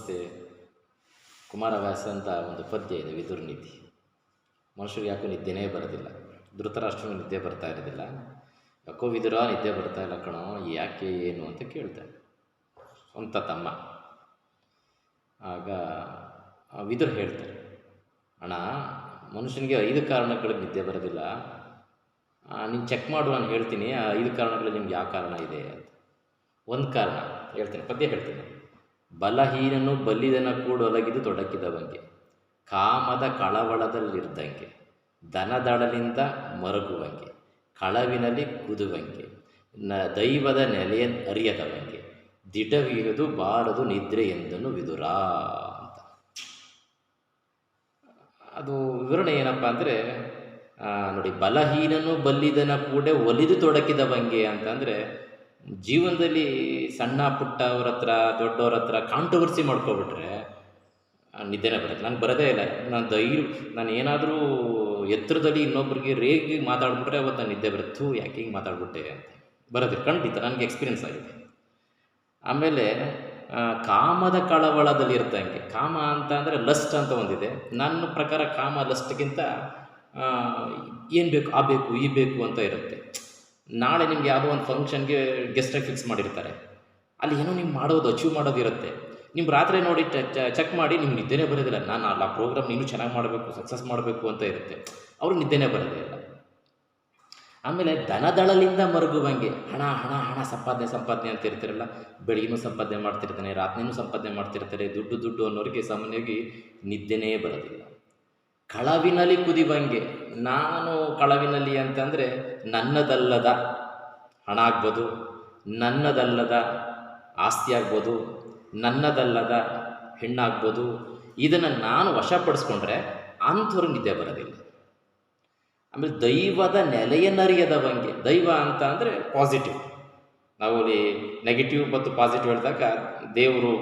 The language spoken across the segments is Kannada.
ನಮಸ್ತೆ. ಕುಮಾರವ್ಯಾಸ ಅಂತ ಒಂದು ಪದ್ಯ ಇದೆ, ವಿದುರ ನೀತಿ. ಮನುಷ್ಯರಿಗೆ ಯಾಕೋ ನಿದ್ದೆನೇ ಬರೋದಿಲ್ಲ. ಧೃತರಾಷ್ಟ್ರನಿಗೆ ನಿದ್ದೆ ಬರ್ತಾ ಇರೋದಿಲ್ಲ. ಯಾಕೋ ವಿದುರ ನಿದ್ದೆ ಬರ್ತಾ ಇಲ್ಲ ಕಣೋ, ಯಾಕೆ ಏನು ಅಂತ ಕೇಳ್ತಾನೆ ಸ್ವಂತ ತಮ್ಮ. ಆಗ ವಿದುರ ಹೇಳ್ತಾರೆ, ಅಣ್ಣ, ಮನುಷ್ಯನಿಗೆ 5 ಕಾರಣಗಳಿಗೆ ನಿದ್ದೆ ಬರೋದಿಲ್ಲ. ನೀನು ಚೆಕ್ ಮಾಡು, ನಾನು ಹೇಳ್ತೀನಿ ಆ 5 ಕಾರಣಗಳಲ್ಲಿ ನಿಮ್ಗೆ ಯಾವ ಕಾರಣ ಇದೆ ಅಂತ. ಒಂದು ಕಾರಣ ಹೇಳ್ತೀನಿ, ಪದ್ಯ ಹೇಳ್ತೀನಿ. ಬಲಹೀನನು ಬಲ್ಲಿದನ ಕೂಡ ಒಲಗಿದು ತೊಡಕಿದವಂಗೆ, ಕಾಮದ ಕಳವಳದಲ್ಲಿರ್ದಂಗೆ, ದನದಳಲಿಂದ ಮರಗುವಂಗೆ, ಕಳವಿನಲ್ಲಿ ಕುದುವಂಗೆ, ದೈವದ ನೆಲೆಯ ಅರಿಯದವಂಗೆ, ದಿಟವಿಯದು ಬಾರದು ನಿದ್ರೆ ಎಂದನು ವಿದುರ ಅಂತ. ಅದು ವಿವರಣೆ ಏನಪ್ಪ ಅಂದರೆ, ನೋಡಿ, ಬಲಹೀನನು ಬಲ್ಲಿದನ ಕೂಡ ಒಲಿದು ತೊಡಕಿದವಂಗೆ ಅಂತಂದರೆ, ಜೀವನದಲ್ಲಿ ಸಣ್ಣ ಪುಟ್ಟವ್ರ ಹತ್ರ ದೊಡ್ಡವ್ರ ಹತ್ರ ಕಾಂಟ್ರವರ್ಸಿ ಮಾಡ್ಕೊಬಿಟ್ರೆ ನಿದ್ದೆನೇ ಬರುತ್ತೆ. ನನಗೆ ಬರೋದೇ ಇಲ್ಲ. ನಾನು ಏನಾದರೂ ಎತ್ತರದಲ್ಲಿ ಇನ್ನೊಬ್ಬರಿಗೆ ರೇಗಿ ಮಾತಾಡ್ಬಿಟ್ರೆ ಅವತ್ತು ನಾನು ನಿದ್ದೆ ಬರುತ್ತೆ. ಯಾಕೆ ಹಿಂಗೆ ಮಾತಾಡ್ಬಿಟ್ಟೆ ಅಂತ ಬರೋದಿಲ್ಲ, ಖಂಡಿತ ನನಗೆ ಎಕ್ಸ್ಪೀರಿಯನ್ಸ್ ಆಗಿದೆ. ಆಮೇಲೆ ಕಾಮದ ಕಳವಳದಲ್ಲಿ ಇರ್ತಂಗೆ, ಕಾಮ ಅಂತ ಅಂದರೆ ಲಸ್ಟ್ ಅಂತ ಒಂದಿದೆ. ನನ್ನ ಪ್ರಕಾರ ಕಾಮ ಲಸ್ಟ್ಗಿಂತ ಏನು ಬೇಕು ಆ ಬೇಕು ಈ ಬೇಕು ಅಂತ ಇರುತ್ತೆ. ನಾಳೆ ನಿಮ್ಗೆ ಯಾವುದೋ ಒಂದು ಫಂಕ್ಷನ್ಗೆ ಗೆಸ್ಟಾಗಿ ಫಿಕ್ಸ್ ಮಾಡಿರ್ತಾರೆ, ಅಲ್ಲಿ ಏನೋ ನೀವು ಮಾಡೋದು ಅಚೀವ್ ಮಾಡೋದಿರುತ್ತೆ. ನಿಮ್ಮ ರಾತ್ರಿ ನೋಡಿ ಚೆಕ್ ಮಾಡಿ ನಿಮ್ಗೆ ನಿದ್ದೆನೇ ಬರೋದಿಲ್ಲ. ನಾನು ಆ ಪ್ರೋಗ್ರಾಮ್ ನೀನು ಚೆನ್ನಾಗಿ ಮಾಡಬೇಕು, ಸಕ್ಸಸ್ ಮಾಡಬೇಕು ಅಂತ ಇರುತ್ತೆ. ಅವ್ರಿಗೆ ನಿದ್ದೆನೇ ಬರೋದೇ ಇಲ್ಲ. ಆಮೇಲೆ ದನದಳಲಿಂದ ಮರುಗುವಂಗೆ, ಹಣ ಹಣ ಹಣ ಸಂಪಾದನೆ ಅಂತ ಇರ್ತಿರಲ್ಲ. ಬೆಳಗಿನೂ ಸಂಪಾದನೆ ಮಾಡ್ತಿರ್ತಾನೆ, ರಾತ್ರಿನೂ ಸಂಪಾದನೆ ಮಾಡ್ತಿರ್ತಾರೆ. ದುಡ್ಡು ಅನ್ನೋರಿಗೆ ಸಾಮಾನ್ಯವಾಗಿ ನಿದ್ದೆನೇ ಬರೋದಿಲ್ಲ. ಕಳವಿನಲ್ಲಿ ಕುದಿವಂಗೆ, ನಾನು ಕಳವಿನಲ್ಲಿ ಅಂತಂದರೆ ನನ್ನದಲ್ಲದ ಹಣ ಆಗ್ಬೋದು, ನನ್ನದಲ್ಲದ ಆಸ್ತಿ ಆಗ್ಬೋದು, ನನ್ನದಲ್ಲದ ಹೆಣ್ಣಾಗ್ಬೋದು. ಇದನ್ನು ನಾನು ವಶಪಡಿಸ್ಕೊಂಡ್ರೆ ಅಂಥವ್ರಿಗೆ ನಿದ್ದೆ ಬರೋದಿಲ್ಲ. ಆಮೇಲೆ ದೈವದ ನೆಲೆಯನ್ನರಿಯದವಂಗೆ, ದೈವ ಅಂತ ಅಂದರೆ ಪಾಸಿಟಿವ್. ನಾವು ಅಲ್ಲಿ ನೆಗೆಟಿವ್ ಮತ್ತು ಪಾಸಿಟಿವ್ ಹೇಳಿದಾಗ ದೇವರು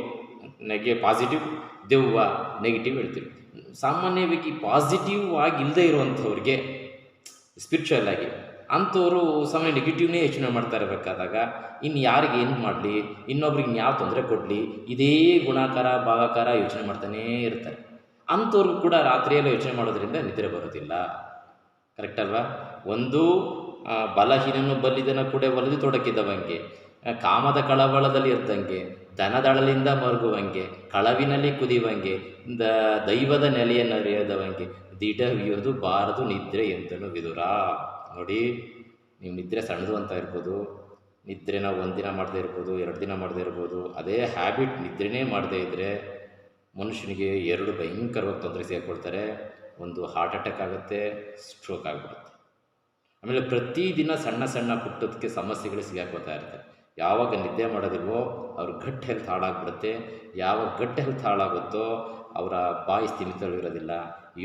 ಪಾಸಿಟಿವ್, ದೆವ್ವ ನೆಗೆಟಿವ್ ಹೇಳ್ತೀವಿ. ಸಾಮಾನ್ಯವಾಗಿ ಪಾಸಿಟಿವ್ ಆಗಿ ಇಲ್ಲದೆ ಇರುವಂಥವ್ರಿಗೆ ಸ್ಪಿರಿಚುವಲ್ ಆಗಿ ಅಂಥವರು ಸಾಮಾನ್ಯ ನೆಗೆಟಿವ್ನೇ ಯೋಚನೆ ಮಾಡ್ತಾ ಇರಬೇಕಾದಾಗ ಇನ್ನು ಯಾರಿಗೆ ಏನು ಮಾಡಲಿ, ಇನ್ನೊಬ್ರಿಗೆ ಯಾವ ತೊಂದರೆ ಕೊಡಲಿ, ಇದೇ ಗುಣಾಕಾರ ಭಾಗಾಕಾರ ಯೋಚನೆ ಮಾಡ್ತಾನೇ ಇರ್ತಾರೆ. ಅಂಥವ್ರಿಗೂ ಕೂಡ ರಾತ್ರಿಯೆಲ್ಲ ಯೋಚನೆ ಮಾಡೋದ್ರಿಂದ ನಿದ್ರೆ ಬರೋದಿಲ್ಲ. ಕರೆಕ್ಟ್ ಅಲ್ವಾ? ಒಂದು ಬಲಹೀನನು ಬಲ್ಲಿದನ ಕೂಡ ಒಲಿದು ತೊಡಕಿದವಂಗೆ, ಕಾಮದ ಕಳವಳದಲ್ಲಿ ಇರ್ದಂಗೆ, ದನದಳಲಿಂದ ಮರುಗುವಂಗೆ, ಕಳವಿನಲ್ಲಿ ಕುದಿಯುವಂಗೆ, ದೈವದ ನೆಲೆಯನ್ನು ಅರಿಯದವಂಗೆ, ದಿಟವಿಯೋದು ಬಾರದು ನಿದ್ರೆ ಎಂದನು ವಿದುರ. ನೋಡಿ, ನೀವು ನಿದ್ರೆ ಸಣ್ಣದು ಅಂತ ಇರ್ಬೋದು, ನಿದ್ರೆನ 1 ದಿನ ಮಾಡದೇ ಇರ್ಬೋದು, 2 ದಿನ ಮಾಡದೇ ಇರ್ಬೋದು. ಅದೇ ಹ್ಯಾಬಿಟ್ ನಿದ್ರೆನೇ ಮಾಡದೇ ಇದ್ದರೆ ಮನುಷ್ಯನಿಗೆ 2 ಭಯಂಕರವಾಗಿ ತೊಂದರೆ ಸೇರಿಕೊಳ್ತಾರೆ. ಒಂದು ಹಾರ್ಟ್ ಅಟ್ಯಾಕ್ ಆಗುತ್ತೆ, ಸ್ಟ್ರೋಕ್ ಆಗಿಬಿಡುತ್ತೆ. ಆಮೇಲೆ ಪ್ರತಿದಿನ ಸಣ್ಣ ಸಣ್ಣ ಪುಟ್ಟದಕ್ಕೆ ಸಮಸ್ಯೆಗಳು ಸಿಗಾಕೋತಾ ಇರ್ತಾರೆ. ಯಾವಾಗ ನಿದ್ದೆ ಮಾಡೋದಿಲ್ವೋ ಅವ್ರ ಗಟ್ ಹೆಲ್ತ್ ಹಾಳಾಗ್ಬಿಡುತ್ತೆ. ಯಾವಾಗ ಗಟ್ ಹೆಲ್ತ್ ಹಾಳಾಗುತ್ತೋ ಅವರ ಬಾಯಿ ಸ್ಥಿಮಿತವಿರೋದಿಲ್ಲ,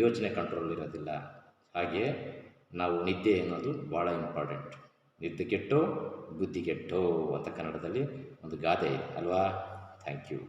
ಯೋಚನೆ ಕಂಟ್ರೋಲ್ ಇರೋದಿಲ್ಲ. ಹಾಗೆ ನಾವು ನಿದ್ದೆ ಅನ್ನೋದು ಭಾಳ ಇಂಪಾರ್ಟೆಂಟ್. ನಿದ್ದೆ ಕೆಟ್ಟು ಬುದ್ಧಿ ಕೆಟ್ಟು ಅಂತ ಕನ್ನಡದಲ್ಲಿ ಒಂದು ಗಾದೆ ಇದೆ ಅಲ್ವಾ? Thank you.